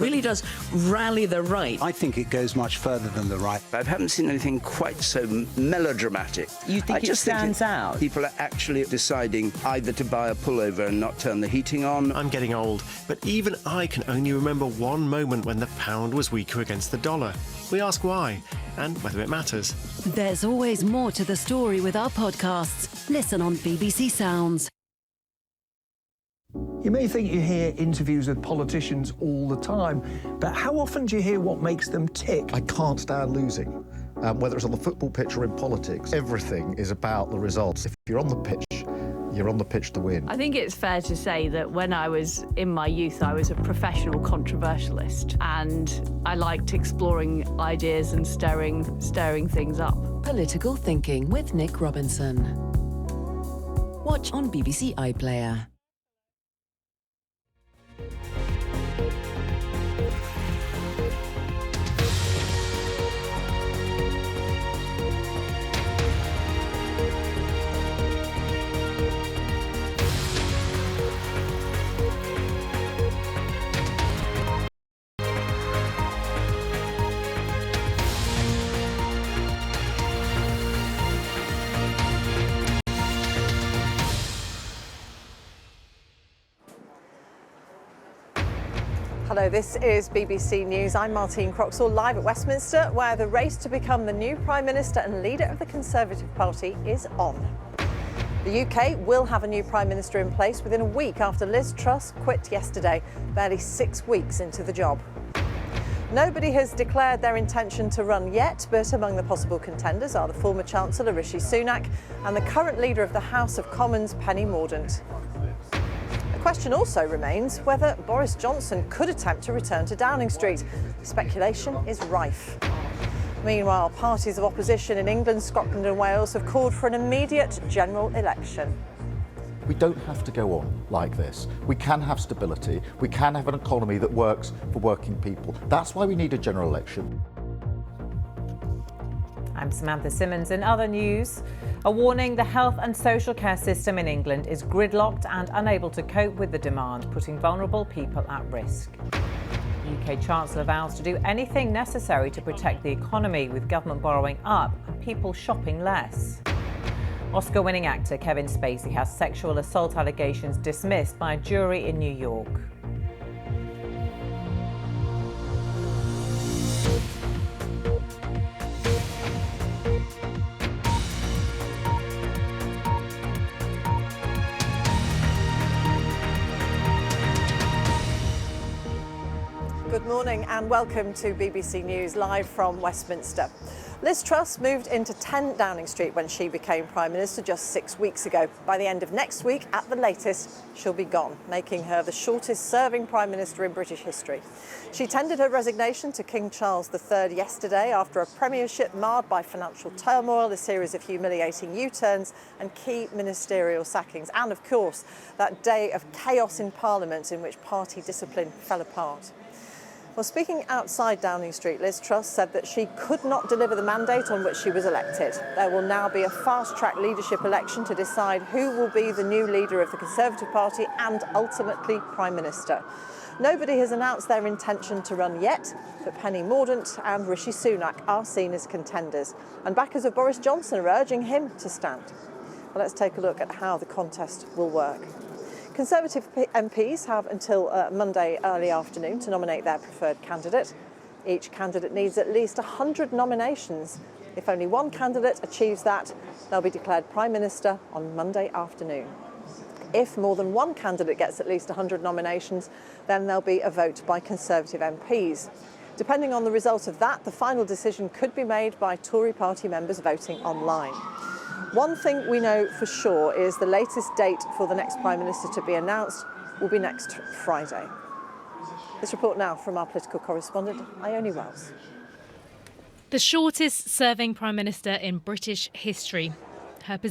really does rally the right. I think it goes much further than the right. I haven't seen anything quite so melodramatic. You think it stands out? People are actually deciding either to buy a pullover and not turn the heating on. I'm getting old, but even I can only remember one moment when the pound was weaker against the dollar. We ask why, and whether it matters. There's always more to the story with our podcasts. Listen on BBC Sounds. You may think you hear interviews with politicians all the time, but how often do you hear what makes them tick? I can't stand losing. Whether it's on the football pitch or in politics, everything is about the results. If you're on the pitch, you're on the pitch to win. I think it's fair to say that when I was in my youth, I was a professional controversialist, and I liked exploring ideas and stirring things up. Political Thinking with Nick Robinson. Watch on BBC iPlayer. Hello, this is BBC News. I'm Martine, Croxall, live at Westminster, where the race to become the new Prime Minister and leader of the Conservative Party is on. The UK will have a new Prime Minister in place within a week after Liz Truss quit yesterday, barely 6 weeks into the job. Nobody has declared their intention to run yet, but among the possible contenders are the former Chancellor Rishi Sunak and the current leader of the House of Commons, Penny Mordaunt. The question also remains whether Boris Johnson could attempt to return to Downing Street. Speculation is rife. Meanwhile, parties of opposition in England, Scotland and Wales have called for an immediate general election. We don't have to go on like this. We can have stability. We can have an economy that works for working people. That's why we need a general election. I'm Samantha Simmonds. In other news, a warning: the health and social care system in England is gridlocked and unable to cope with the demand, putting vulnerable people at risk. UK Chancellor vows to do anything necessary to protect the economy, with government borrowing up and people shopping less. Oscar-winning actor Kevin Spacey has sexual assault allegations dismissed by a jury in New York. Good morning and welcome to BBC News live from Westminster. Liz Truss moved into 10 Downing Street when she became Prime Minister just 6 weeks ago. By the end of next week, at the latest, she'll be gone, making her the shortest-serving Prime Minister in British history. She tendered her resignation to King Charles III yesterday after a premiership marred by financial turmoil, a series of humiliating U-turns and key ministerial sackings, and of course, that day of chaos in Parliament in which party discipline fell apart. Well, speaking outside Downing Street, Liz Truss said that she could not deliver the mandate on which she was elected. There will now be a fast-track leadership election to decide who will be the new leader of the Conservative Party and ultimately Prime Minister. Nobody has announced their intention to run yet, but Penny Mordaunt and Rishi Sunak are seen as contenders, and backers of Boris Johnson are urging him to stand. Well, let's take a look at how the contest will work. Conservative MPs have until Monday early afternoon to nominate their preferred candidate. Each candidate needs at least 100 nominations. If only one candidate achieves that, they'll be declared Prime Minister on Monday afternoon. If more than one candidate gets at least 100 nominations, then there'll be a vote by Conservative MPs. Depending on the result of that, the final decision could be made by Tory party members voting online. One thing we know for sure is the latest date for the next Prime Minister to be announced will be next Friday. This report now from our political correspondent, Ione Wells. The shortest serving Prime Minister in British history. Her position